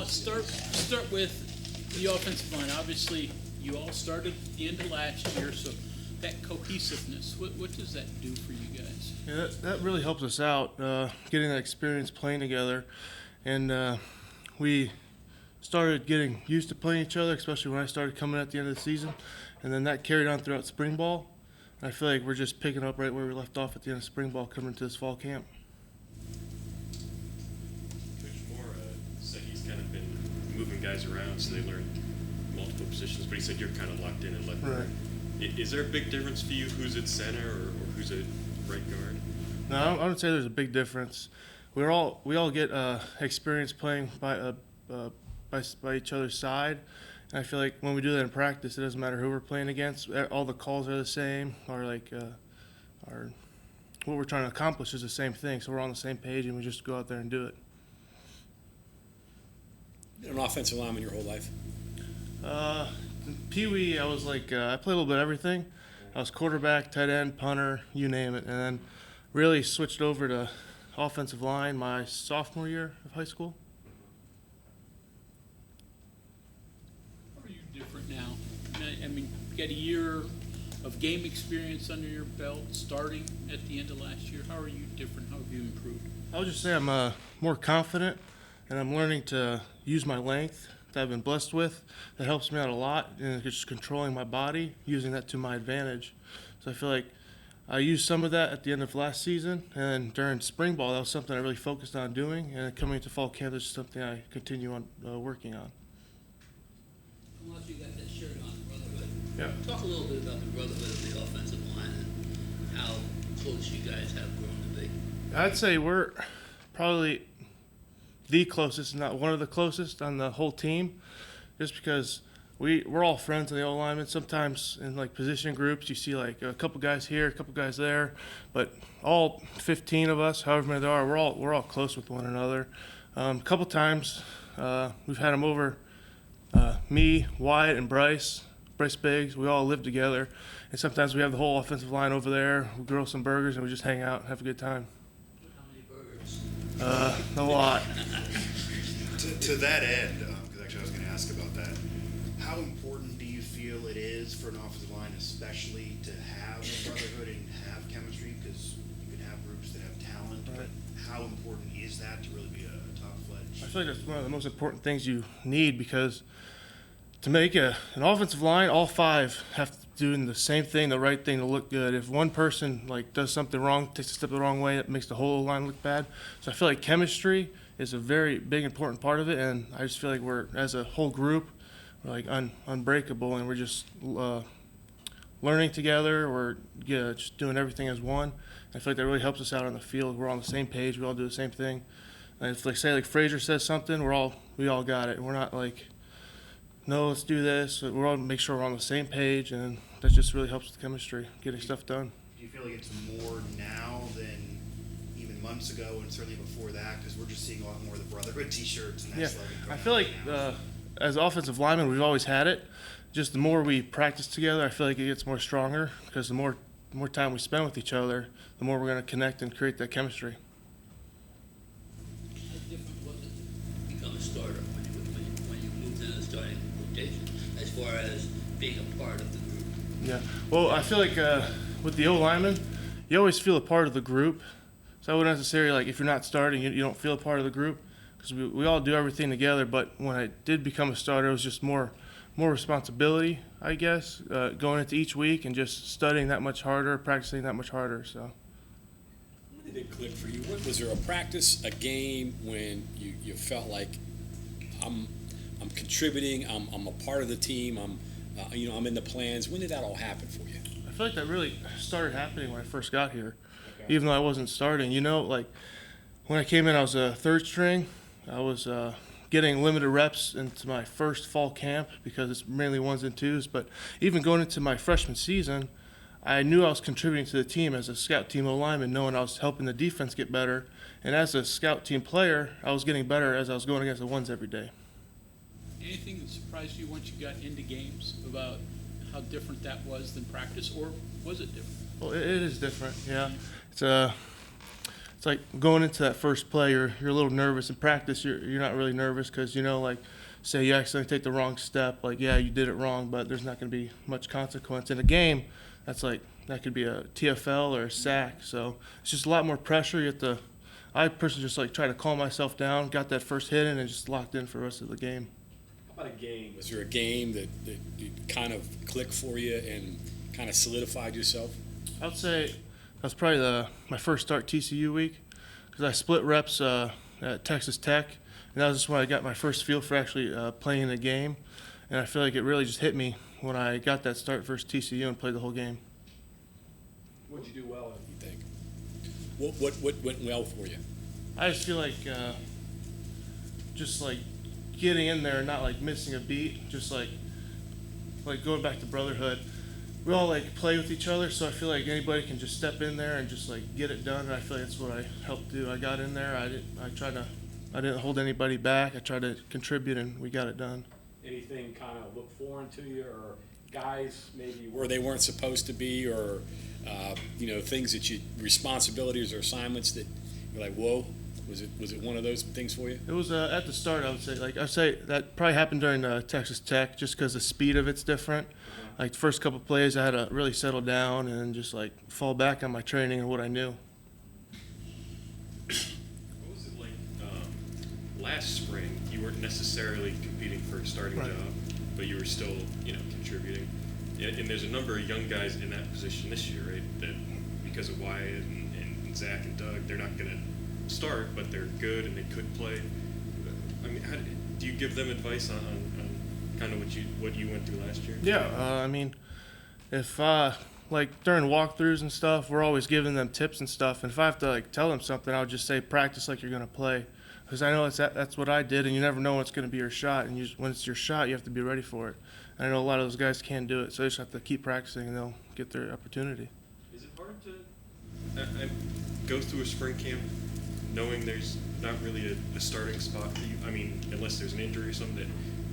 start with the offensive line. Obviously, you all started at the end of last year, so that cohesiveness, what does that do for you guys? Yeah, that really helps us out, getting that experience playing together. And we started getting used to playing each other, especially when I started coming at the end of the season. And then that carried on throughout spring ball. And I feel like we're just picking up right where we left off at the end of spring ball coming into this fall camp. Coach Moore said he's kind of been moving guys around so they learn multiple positions, but he said you're kind of locked in and left guard. Is there a big difference for you who's at center or who's at right guard? No, I wouldn't say there's a big difference. We all get experience playing by each other's side. And I feel like when we do that in practice, it doesn't matter who we're playing against. All the calls are the same, or what we're trying to accomplish is the same thing. So we're on the same page, and we just go out there and do it. Been an offensive lineman your whole life? Pee Wee, I was I played a little bit of everything. I was quarterback, tight end, punter, you name it, and then really switched over to offensive line my sophomore year of high school. How are you different now? I mean, you got a year of game experience under your belt, starting at the end of last year. How are you different? How have you improved? I would just say I'm more confident, and I'm learning to use my length that I've been blessed with. That helps me out a lot, and just controlling my body, using that to my advantage. So I feel like I used some of that at the end of last season, and during spring ball, that was something I really focused on doing. And coming into fall camp, this is something I continue on working on. Unless you got that shirt on, brotherhood. Yeah. Talk a little bit about the brotherhood of the offensive line and how close you guys have grown to be. I'd say we're probably the closest, not one of the closest on the whole team, just because we're all friends in the O-linemen. Sometimes in position groups, you see a couple guys here, a couple guys there, but all 15 of us, however many there are, we're all close with one another. A couple times we've had them over. Me, Wyatt, and Bryce Biggs, we all live together, and sometimes we have the whole offensive line over there. We grill some burgers and we just hang out and have a good time. How many burgers? A lot. To that end, because actually I was going to ask about that, how important do you feel it is for an offensive line, especially to have a brotherhood and have chemistry? Because you can have groups that have talent, Right. but how important is that to really be a top-fledged? I feel like that's one of the most important things you need, because to make an offensive line, all five have to do the same thing, the right thing to look good. If one person does something wrong, takes a step the wrong way, it makes the whole line look bad. So I feel like chemistry is a very big, important part of it, and I just feel like we're, as a whole group, we're unbreakable, and we're just learning together. We're just doing everything as one. I feel like that really helps us out on the field. We're on the same page. We all do the same thing. And if say Frazier says something, we all got it. We're not no, let's do this. We're all make sure we're on the same page, and that just really helps with chemistry, getting stuff done. Do you feel like it's more now than even months ago, and certainly before that? Because we're just seeing a lot more of the brotherhood T-shirts and that Yeah, slogan I going feel out like now. as offensive linemen, we've always had it. Just the more we practice together, I feel like it gets more stronger, because the more time we spend with each other, the more we're going to connect and create that chemistry. How different was it to become a starter when you moved in the starting rotation, as far as being a part of the group? Yeah. Well, I feel like with the O-lineman, you always feel a part of the group. So I wouldn't necessarily, if you're not starting, you don't feel a part of the group, because we all do everything together. But when I did become a starter, it was just more responsibility, I guess, going into each week and just studying that much harder, practicing that much harder. So. When did it click for you? Was there a practice, a game when you felt like I'm contributing, I'm a part of the team, I'm in the plans? When did that all happen for you? I feel like that really started happening when I first got here, even though I wasn't starting. When I came in, I was a third string. I was getting limited reps into my first fall camp because it's mainly ones and twos. But even going into my freshman season, I knew I was contributing to the team as a scout team O-lineman, knowing I was helping the defense get better. And as a scout team player, I was getting better as I was going against the ones every day. Anything that surprised you once you got into games about how different that was than practice, or was it different? Well, it is different, yeah. It's a like going into that first play, you're a little nervous. In practice, you're not really nervous because like say you accidentally take the wrong step, like yeah, you did it wrong, but there's not going to be much consequence. In a game, that could be a TFL or a sack. So it's just a lot more pressure. I personally just like try to calm myself down, got that first hit in, and just locked in for the rest of the game. How about a game? Was there a game that kind of clicked for you and kind of solidified yourself? I would say that was probably my first start TCU week because I split reps at Texas Tech, and that was just when I got my first feel for actually playing in a game. And I feel like it really just hit me when I got that start versus TCU and played the whole game. What did you do well in, you think? What went well for you? I just feel like just like getting in there and not like missing a beat, just like going back to brotherhood. We all like play with each other, so I feel like anybody can just step in there and just like get it done. And I feel like that's what I helped do. I got in there. I didn't hold anybody back. I tried to contribute, and we got it done. Anything kind of look foreign to you, or guys maybe where they weren't supposed to be, or things that responsibilities or assignments that you're like, whoa, was it one of those things for you? It was at the start. I'd say that probably happened during Texas Tech, just because the speed of it's different. Like the first couple plays, I had to really settle down and just like fall back on my training and what I knew. What was it like last spring? You weren't necessarily competing for a starting Right. job, but you were still, contributing. And there's a number of young guys in that position this year, right? That because of Wyatt and Zach and Doug, they're not going to start, but they're good and they could play. I mean, do you give them advice on kind of what you went through last year? Yeah, I mean, if like during walkthroughs and stuff, we're always giving them tips and stuff. And if I have to like tell them something, I'll just say practice like you're gonna play, because I know that's what I did. And you never know when it's gonna be your shot. And when it's your shot, you have to be ready for it. And I know a lot of those guys can't do it, so they just have to keep practicing, and they'll get their opportunity. Is it hard to go through a spring camp knowing there's not really a starting spot for you? I mean, unless there's an injury or something that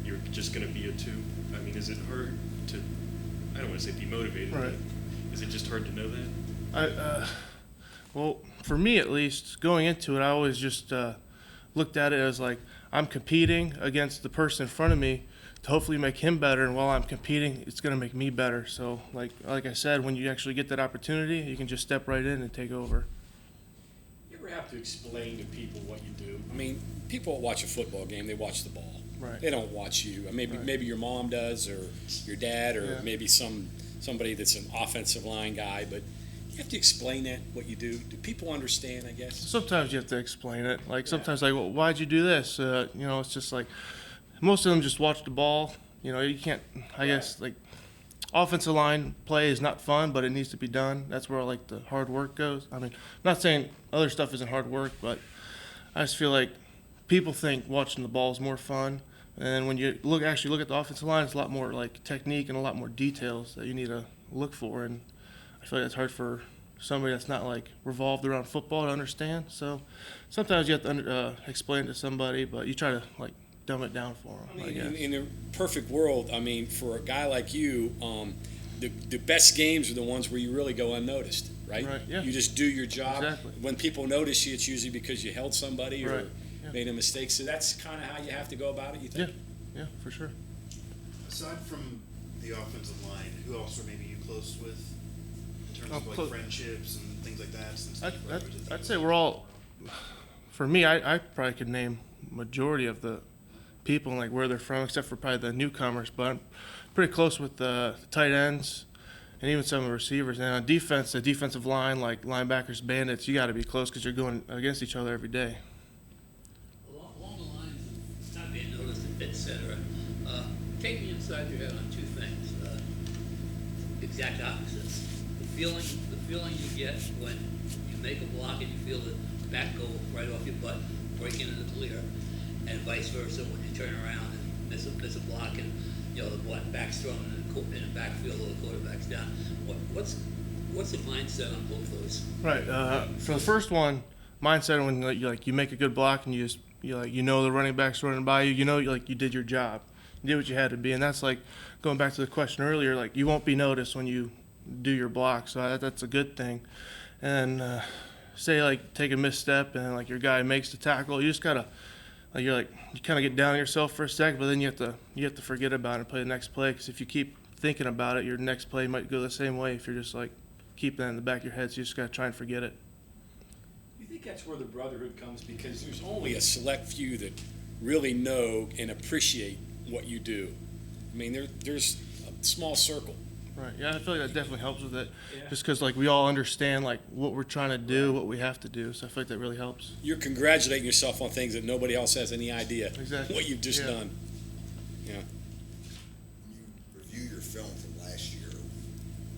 you're just going to be a 2. I mean, is it hard to, I don't want to say demotivated, Right. but is it just hard to know that? Well, for me at least, going into it, I always just looked at it as like I'm competing against the person in front of me to hopefully make him better, and while I'm competing, it's going to make me better. So, like I said, when you actually get that opportunity, you can just step right in and take over. You ever have to explain to people what you do? I mean, people watch a football game, they watch the ball. Right. They don't watch you. Maybe Right. maybe your mom does, or your dad, or Yeah. maybe somebody that's an offensive line guy. But you have to explain what you do. Do people understand? I guess. Sometimes you have to explain it. Like sometimes, like, well, why'd you do this? It's just like most of them just watch the ball. You can't. I guess like offensive line play is not fun, but it needs to be done. That's where like the hard work goes. I mean, I'm not saying other stuff isn't hard work, but I just feel like people think watching the ball is more fun. And when you actually look at the offensive line, it's a lot more like technique and a lot more details that you need to look for. And I feel like it's hard for somebody that's not like revolved around football to understand. So sometimes you have to explain it to somebody, but you try to like dumb it down for them. I guess. In a perfect world, I mean, for a guy like you, the best games are the ones where you really go unnoticed, right? Right, yeah. You just do your job. Exactly. When people notice you, it's usually because you held somebody or Right, yeah. made a mistake. So that's kind of how you have to go about it, you think? Yeah, for sure. Aside from the offensive line, who else are maybe you close with in terms of like close. friendships and things like that? Since I'd say we're all. For me, I probably could name majority of the people and like where they're from, except for probably the newcomers. But I'm pretty close with the tight ends and even some of the receivers. And on defense, the defensive line, like linebackers, bandits, you got to be close because you're going against each other every day. Along the lines of not being noticed, et cetera, take me inside your head on 2 things. Exact opposites. The feeling you get when you make a block and you feel the back go right off your butt, break into the clear, and vice versa when you turn around and miss a block and the back's thrown in the backfield or the quarterback's down. What's the mindset on both those? Right. For the first one, mindset when you make a good block and you know the running back's running by you, you did your job, you did what you had to be, and that's like going back to the question earlier. Like you won't be noticed when you do your block, so that's a good thing. And say like take a misstep and like your guy makes the tackle, you just gotta like you kind of get down on yourself for a second, but then you have to forget about it and play the next play. Because if you keep thinking about it, your next play might go the same way if you're just like keep that in the back of your head. So you just gotta try and forget it. You think that's where the brotherhood comes, because there's only a select few that really know and appreciate what you do. I mean, there's a small circle. Right. Yeah, I feel like that definitely helps with it. Yeah. Just because like we all understand like what we're trying to do, what we have to do. So I feel like that really helps. You're congratulating yourself on things that nobody else has any idea Exactly. what you've just Yeah. done. Yeah. You review your film from last year.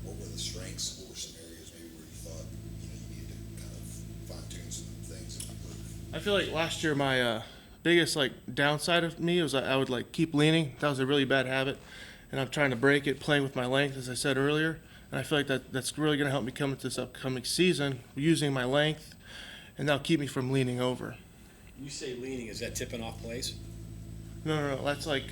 What were the strengths? What were some areas maybe where you thought you needed to kind of fine tune some things and improve? I feel like last year my biggest like downside of me was I would like keep leaning. That was a really bad habit, and I'm trying to break it, playing with my length, as I said earlier. And I feel like that's really going to help me come into this upcoming season, using my length, and that'll keep me from leaning over. You say leaning, is that tipping off plays? No. That's like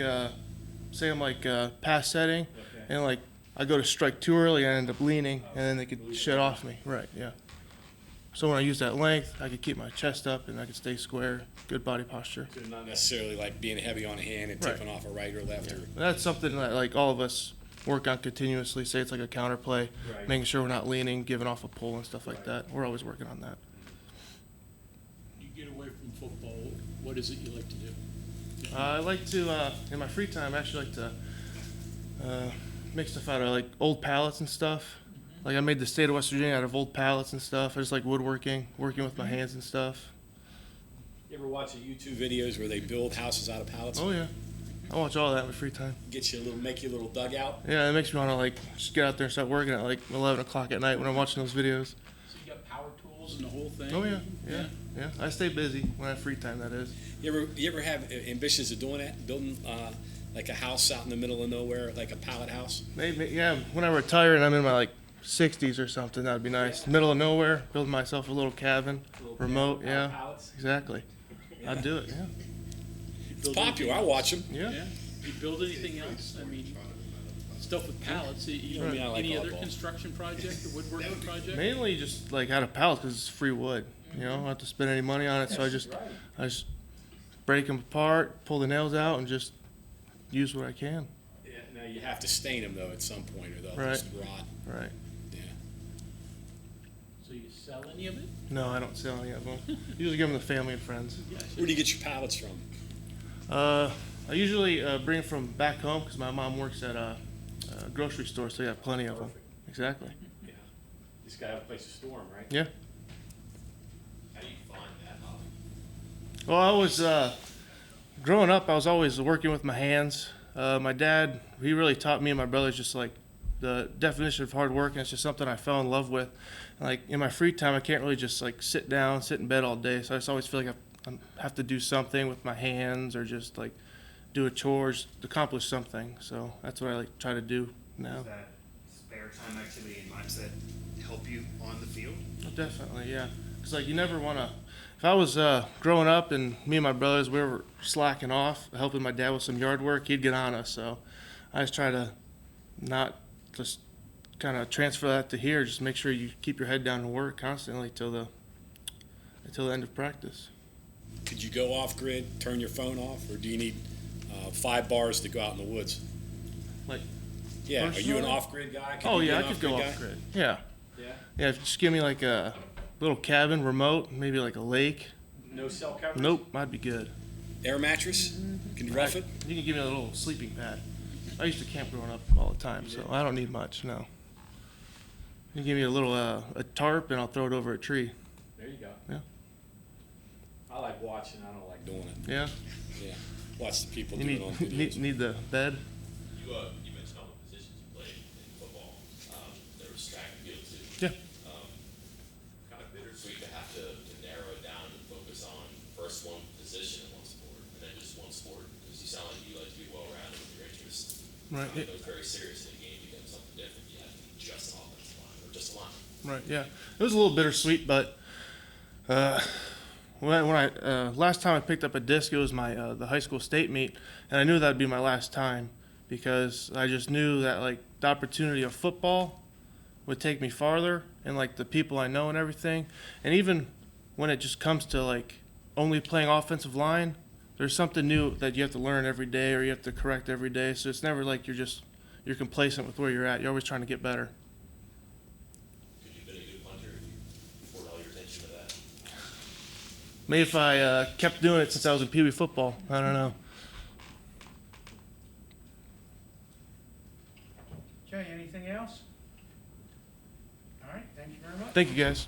say I'm like pass setting, Okay. and like I go to strike too early, I end up leaning, and then they could shut off me. Right. Yeah. So when I use that length, I could keep my chest up and I could stay square, good body posture. So not necessarily like being heavy on a hand and Right. tipping off a right or left. Or That's something that like all of us work on continuously. Say it's like a counter play, Right. making sure we're not leaning, giving off a pull and stuff like that. We're always working on that. You get away from football, what is it you like to do? I like to, in my free time, I actually like to make stuff out of like old pallets and stuff. Like I made the state of West Virginia out of old pallets and stuff. I just like woodworking, working with my hands and stuff. you ever watch the YouTube videos where they build houses out of pallets? Oh yeah, I watch all that in my free time. Make you a little dugout. Yeah, it makes me want to like just get out there and start working at like 11 o'clock at night when I'm watching those videos. So you got power tools and the whole thing? Oh yeah. I stay busy when I have free time. That is. You ever have ambitions of doing that? Building like a house out in the middle of nowhere, like a pallet house? Maybe yeah. When I retire and I'm in my like 60s or something, that'd be nice. Middle of nowhere, build myself a little cabin, remote. Yeah, Pallets. exactly. I'd do it. Yeah. It's popular. I watch them. Yeah. Yeah. You build anything else? I mean, stuff with pallets. You Right. I like any other oddball. construction project or woodworking project? Mainly just like out of pallets because it's free wood. You know, I don't have to spend any money on it, so I just break them apart, pull the nails out, and just use what I can. Yeah, now you have to stain them though at some point, or they'll Right. just rot. Right. Yeah. So you sell any of it? No, I don't sell any of them. Usually give them to family and friends. Where do you get your pallets from? I usually bring them from back home because my mom works at a grocery store, so you have plenty of them. Exactly. Yeah. You just gotta have a place to store them, right? Yeah. How do you find that hobby? Well, I was growing up. I was always working with my hands. My dad, he really taught me and my brothers just like the definition of hard work, and it's just something I fell in love with. Like in my free time, I can't really just like sit in bed all day. So I just always feel like I have to do something with my hands, or just like do a chore, just accomplish something. So that's what I like try to do now. Does that spare time activity and mindset help you on the field? Definitely, yeah. Because like you never want to. If I was growing up and me and my brothers we were slacking off, helping my dad with some yard work, he'd get on us. So I just try to not just kind of transfer that to here. Just make sure you keep your head down and work constantly till the end of practice. Could you go off grid, turn your phone off, or do you need 5 bars to go out in the woods? Like, Yeah, are you an personally? off grid guy? oh you be yeah, I an could go guy? off grid. Yeah, Yeah. yeah. Just give me like a little cabin, remote, maybe like a lake. No cell coverage? Nope, I'd be good. Air mattress? Can you rough it? You can give me a little sleeping pad. I used to camp growing up all the time, so I don't need much. No. You give me a little a tarp, and I'll throw it over a tree. There you go. Yeah. I like watching. I don't like doing it. Yeah. Yeah. Watch the people You do it on videos. need the bed. You mentioned all the positions you played in football. There was track and field too. Yeah. Kind of bittersweet to have to narrow it down and focus on first one position in one sport and then just one sport, because you sound like you like to be well-rounded with your interests. Right. It was very serious in the game, becomes something different. You have to be just an offensive line or just a line. Right. Yeah. It was a little bittersweet, but when I last time I picked up a disc, it was my the high school state meet, and I knew that'd be my last time because I just knew that like the opportunity of football would take me farther, and like the people I know and everything. And even when it just comes to like only playing offensive line, there's something new that you have to learn every day or you have to correct every day. So it's never like you're complacent with where you're at. You're always trying to get better. Could you have been a good punter if you poured all your attention to that? Maybe if I kept doing it since I was in Pee Wee football. I don't know. Okay, anything else? All right, thank you very much. Thank you, guys.